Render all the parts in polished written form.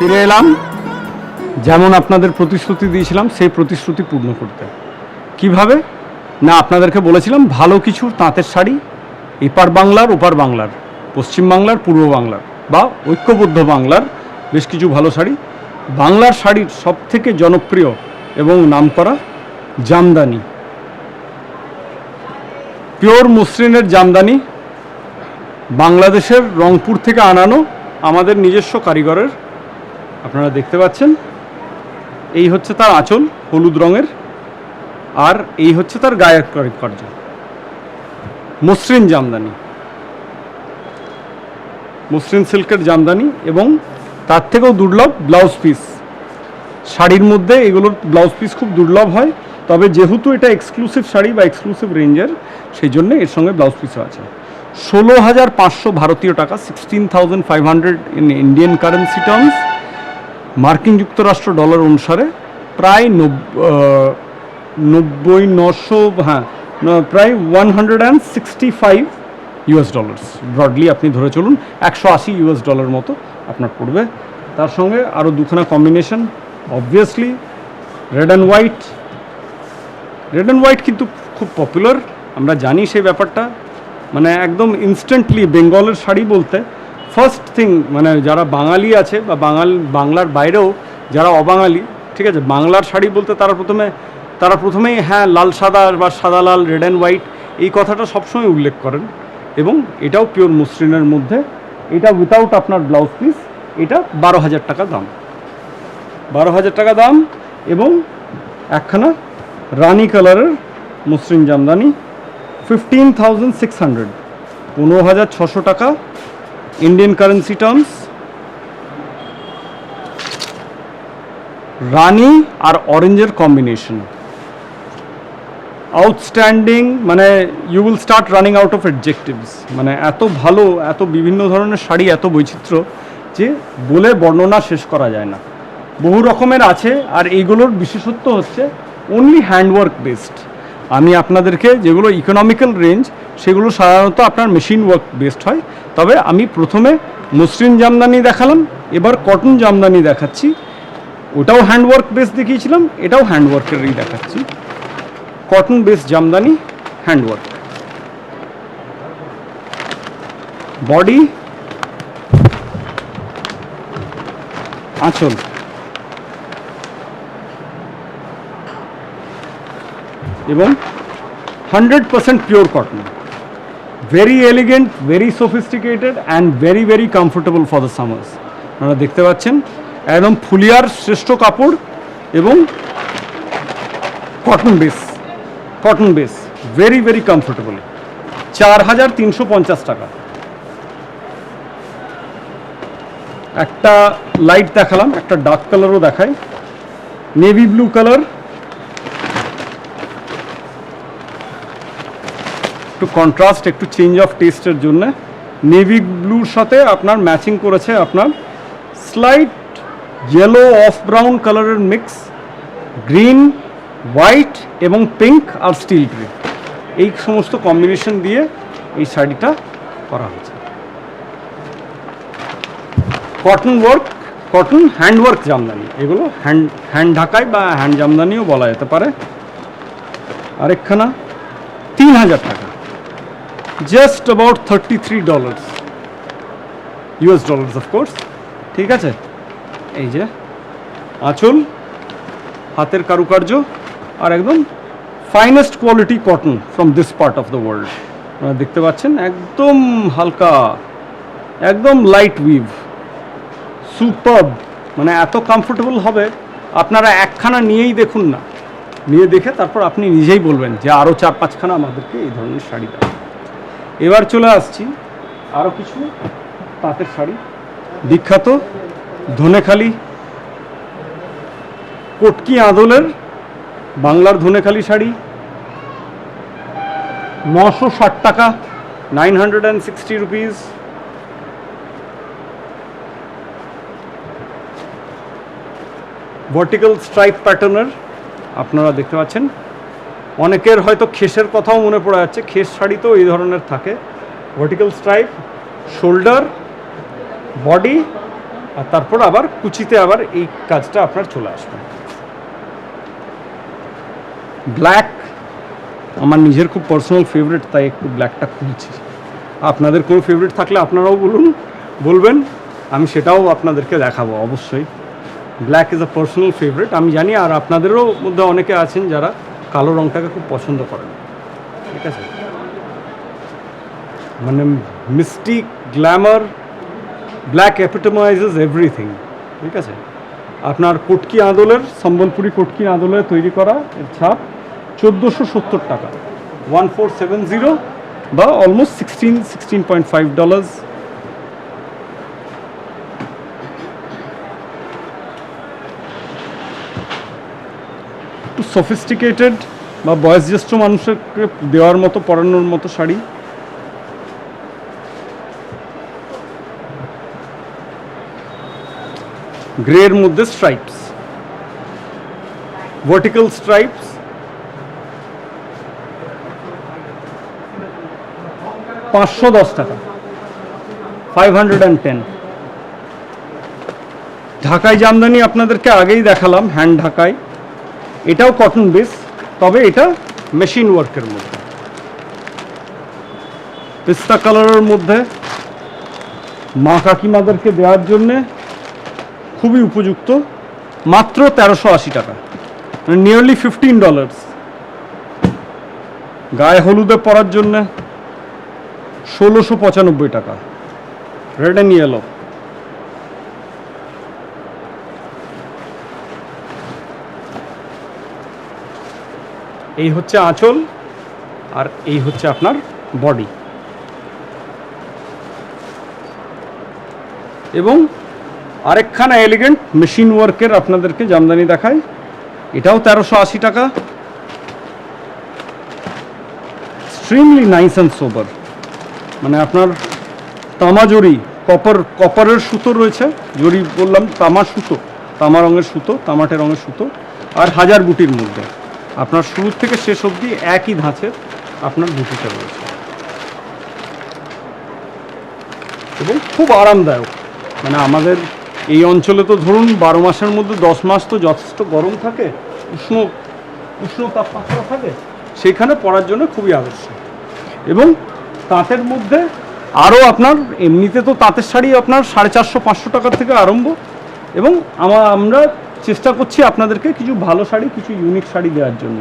ফিরে এলাম যেমন আপনাদের প্রতিশ্রুতি দিয়েছিলাম সেই প্রতিশ্রুতি পূর্ণ করতে। কিভাবে না, আপনাদেরকে বলেছিলাম ভালো কিছু তাঁতের শাড়ি এপার বাংলার ওপার বাংলার, পশ্চিম বাংলার পূর্ব বাংলার বা ঐক্যবদ্ধ বাংলার বেশ কিছু ভালো শাড়ি। বাংলার শাড়ির সবথেকে জনপ্রিয় এবং নামকরা জামদানি, পিওর মসৃণের জামদানি, বাংলাদেশের রংপুর থেকে আনানো আমাদের নিজস্ব কারিগরের। আপনারা দেখতে পাচ্ছেন এই হচ্ছে তার আঁচল হলুদ রঙের, আর এই হচ্ছে তার গায়ের কারুকার্য, মসৃণ জামদানি, মসৃণ সিল্কের জামদানি, এবং তার থেকেও দুর্লভ ব্লাউজ পিস। শাড়ির মধ্যে এগুলোর ব্লাউজ পিস খুব দুর্লভ হয়, তবে যেহেতু এটা এক্সক্লুসিভ শাড়ি বা এক্সক্লুসিভ রেঞ্জের, সেই জন্য এর সঙ্গে ব্লাউজ পিসও আছে। 16,500 ভারতীয় টাকা, 16,500 ইন ইন্ডিয়ান কারেন্সি টার্মস, মার্কিন যুক্তরাষ্ট্র ডলার অনুসারে প্রায় 900, হ্যাঁ প্রায় $165 ব্রডলি আপনি ধরে চলুন, $180 মতো আপনার পড়বে। তার সঙ্গে আরও দুখানা combination, obviously red and white. Red and white কিন্তু খুব পপুলার, আমরা জানি সেই ব্যাপারটা। মানে একদম ইনস্ট্যান্টলি বেঙ্গলের শাড়ি বলতে ফার্স্ট থিং, মানে যারা বাঙালি আছে বা বাংলার বাইরেও যারা অবাঙালি, ঠিক আছে, বাংলার শাড়ি বলতে তারা প্রথমেই হ্যাঁ লাল সাদা বা সাদা লাল, রেড অ্যান্ড হোয়াইট, এই কথাটা সবসময় উল্লেখ করেন। এবং এটাও পিওর মসৃণের মধ্যে, এটা উইথাউট আপনার ব্লাউজ পিস, এটা 12,000 টাকা দাম, 12,000 টাকা দাম। এবং একখানা রানি কালারের মসৃণ জামদানি, 15,600, 15,600 টাকা ইন্ডিয়ান কারেন্সি টার্মস। রানি আর অরেঞ্জের কম্বিনেশন আউটস্ট্যান্ডিং, মানে you will start running out of adjectives. মানে এত ভালো, এত বিভিন্ন ধরনের শাড়ি, এত বৈচিত্র্য যে বলে বর্ণনা শেষ করা যায় না। বহু রকমের আছে, আর এইগুলোর বিশেষত্ব হচ্ছে অনলি হ্যান্ডওয়ার্ক বেসড। আমি আপনাদেরকে যেগুলো ইকোনমিক্যাল রেঞ্জ, সেগুলো সাধারণত আপনার মেশিন ওয়ার্ক বেসড হয়। তবে আমি প্রথমে মসৃণ জামদানি দেখালাম, এবার কটন জামদানি দেখাচ্ছি। ওটাও হ্যান্ডওয়ার্ক বেস দেখিয়েছিলাম, এটাও হ্যান্ডওয়ার্কেরই দেখাচ্ছি। Cotton base jamdani, handwork, body, আঁচল, এবং 100% pure cotton. Very elegant, very sophisticated and very very comfortable for the summers. আপনারা দেখতে পাচ্ছেন একদম ফুলিয়ার শ্রেষ্ঠ কাপড় এবং cotton base, very very comfortable. 4,350 টাকা। একটা লাইট দেখালাম, একটা ডার্ক কালারও দেখাই, নেভি ব্লু কালার, একটু কন্ট্রাস্ট, একটু চেঞ্জ অফ টেস্টের জন্য নেভি ব্লুর সাথে আপনার ম্যাচিং করেছে আপনার স্লাইট ইয়েলো অফ ব্রাউন কালারের মিক্স, গ্রিন, হোয়াইট এবং পিঙ্ক আর স্টিল গ্রে, এই সমস্ত কম্বিনেশন দিয়ে এই শাড়িটা করা হয়েছে। Cotton work, cotton handwork Jamdani, এগুলো হ্যান্ড ঢাকাই বা হ্যান্ড জামদানিও বলা যেতে পারে। আরেকখানা 3,000 টাকা, জাস্ট অ্যাবাউট $33 অফকোর্স, ঠিক আছে। এই যে আঁচল, হাতের কারুকার্য, আর একদম finest quality cotton from this part of the world. আপনারা দেখতে পাচ্ছেন একদম হালকা, একদম লাইট উইভ, সুপারব, মানে এত কমফোর্টেবল হবে। আপনারা একখানা নিয়েই দেখুন না, নিয়ে দেখে তারপর আপনি নিজেই বলবেন যে আরও 4-5খানা আমাদেরকে এই ধরনের শাড়ি দেয়। এবার চলে আসছি আরও কিছু তাঁতের শাড়ি। বিখ্যাত ধনেখালি, কটকি আঁদলের বাংলার ধনেখালি শাড়ি, 960 টাকা, 960 রুপিস। ভার্টিক্যাল স্ট্রাইপ প্যাটার্নের, আপনারা দেখতে পাচ্ছেন। অনেকের হয়তো খেসের কথাও মনে পড়ে যাচ্ছে, খেস শাড়ি তো এই ধরনের থাকে। ভার্টিক্যাল স্ট্রাইপ, শোল্ডার, বডি আর তারপর আবার কুচিতে আবার এই কাজটা আপনার চলে আসবে। ব্ল্যাক আমার নিজের খুব পার্সোনাল ফেভারিট, তাই একটু ব্ল্যাকটা খুলছি। আপনাদের কোনো ফেভারিট থাকলে আপনারাও বলবেন, আমি সেটাও আপনাদেরকে দেখাবো অবশ্যই। Black is a personal favourite, আমি জানি। আর আপনাদেরও মধ্যে অনেকে আছেন যারা কালো রঙটাকে খুব পছন্দ করেন, ঠিক আছে। মানে মিস্টিক, গ্ল্যামার, ব্ল্যাক এপিটোমাইজেস এভরিথিং, ঠিক আছে। আপনার কটকি আঁদলের, সম্বলপুরি কটকি আঁদলের তৈরি করা এর ছাপ 1470 টাকা, 1470 বা অলমোস্ট $16.5। একটু সফিস্টিকেটেড বা বয়োজ্যেষ্ঠ মানুষকে দেওয়ার মতো, পরানোর মতো শাড়ি। গ্রের মধ্যে স্ট্রাইপস, ভার্টিক্যাল স্ট্রাইপস, $510, 510। ঢাকাই জামদানি আপনাদেরকে আগেই দেখালাম, হ্যান্ড ঢাকাই। এটাও কটন বেস, তবে এটা মেশিন ওয়ার্কের মধ্যে, পিস্তা কালারের মধ্যে মা কাকিমাদেরকে দেওয়ার জন্যে খুবই উপযুক্ত। মাত্র 1380 টাকা, নিয়ারলি $15। গায়ে হলুদে পরার জন্যে 1695 টাকা, রেড অ্যান্ড ইয়েলো। এই হচ্ছে আঁচল, আর এই হচ্ছে আপনার বডি। এবং আরেকখানা এলিগেন্ট মেশিন ওয়ার্কের আপনাদেরকে জামদানি দেখায়, এটাও 1380 টাকা। এক্সট্রিমলি নাইস অ্যান্ড সোবার, মানে আপনার তামা জরি, কপারের সুতো রয়েছে, জরি বললাম, তামা সুতো, তামা রঙের সুতো, তামাটে রঙের সুতো, আর হাজার বুটির মধ্যে আপনার শুরু থেকে শেষ অবধি একই ধাঁচের আপনার বুটিটা রয়েছে, এবং খুব আরামদায়ক। মানে আমাদের এই অঞ্চলে তো ধরুন 12 মাসের মধ্যে 10 মাস তো যথেষ্ট গরম থাকে, উষ্ণ তাপমাত্রা থাকে, সেইখানে পরার জন্য খুবই আবশ্যক। এবং তাঁতের মধ্যে আরও আপনার এমনিতে তো তাঁতের শাড়ি আপনার 450-500 টাকার থেকে আরম্ভ, এবং আমরা চেষ্টা করছি আপনাদেরকে কিছু ভালো শাড়ি, কিছু ইউনিক শাড়ি দেওয়ার জন্য।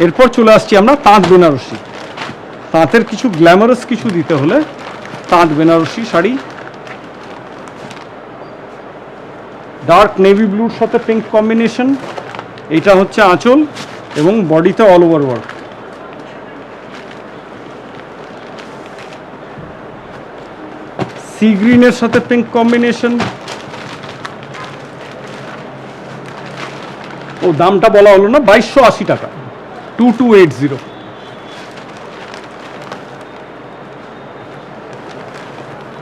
এরপর চলে আসছি আমরা তাঁত বেনারসি। তাঁতের কিছু গ্ল্যামারাস কিছু দিতে হলে তাঁত বেনারসি শাড়ি, ডার্ক নেভি ব্লুর সাথে পিঙ্ক কম্বিনেশন। এটা হচ্ছে আঁচল এবং বডিতে অল ওভার ওয়ার্ক। সি গ্রিনের সাথে পিঙ্ক কম্বিনেশন। ও দামটা বলা হলো না, 2280 টাকা, 2280।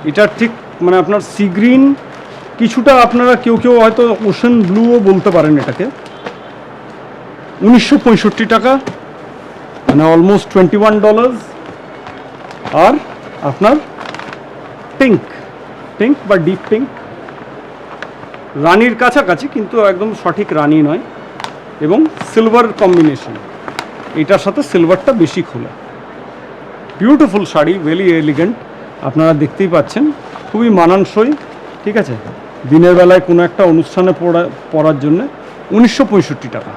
এটার ঠিক মানে আপনার সি গ্রিন, কিছুটা আপনারা কেউ হয়তো ওশান ব্লুও বলতে পারেন এটাকে। 1965 টাকা, মানে অলমোস্ট $21। আর আপনার পিঙ্ক বা ডিপ পিঙ্ক, রানির কাছাকাছি কিন্তু একদম সঠিক রানি নয়, এবং সিলভার কম্বিনেশন, এটার সাথে সিলভারটা বেশি খোলা। বিউটিফুল শাড়ি, ভেরি এলিগেন্ট, আপনারা দেখতেই পাচ্ছেন, খুবই মানানসই, ঠিক আছে। দিনের বেলায় কোনো একটা অনুষ্ঠানে পরার জন্য 1965 টাকা।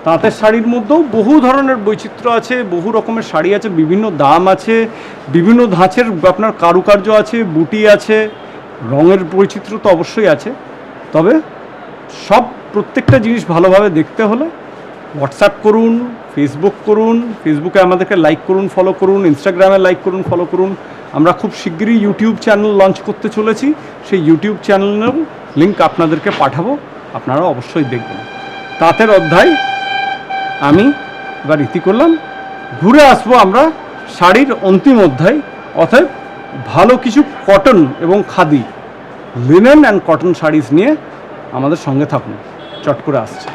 তাঁতের শাড়ির মধ্যেও বহু ধরনের বৈচিত্র্য আছে, বহু রকমের শাড়ি আছে, বিভিন্ন দাম আছে, বিভিন্ন ধাঁচের আপনার কারুকার্য আছে, বুটি আছে, রঙের বৈচিত্র্য তো অবশ্যই আছে। তবে প্রত্যেকটা জিনিস ভালোভাবে দেখতে হলে হোয়াটসঅ্যাপ করুন, ফেসবুক করুন, ফেসবুকে আমাদেরকে লাইক করুন, ফলো করুন, ইনস্টাগ্রামে লাইক করুন, ফলো করুন। আমরা খুব শিগগিরই ইউটিউব চ্যানেল লঞ্চ করতে চলেছি, সেই ইউটিউব চ্যানেলের লিঙ্ক আপনাদেরকে পাঠাবো, আপনারা অবশ্যই দেখবেন। তাঁতের অধ্যায় আমি এবার ইতি করলাম, ঘুরে আসবো আমরা শাড়ির অন্তিম অধ্যায়, অতএব ভালো কিছু কটন এবং khadi, linen and cotton saris নিয়ে আমাদের সঙ্গে থাকুন। চট করে আসছে।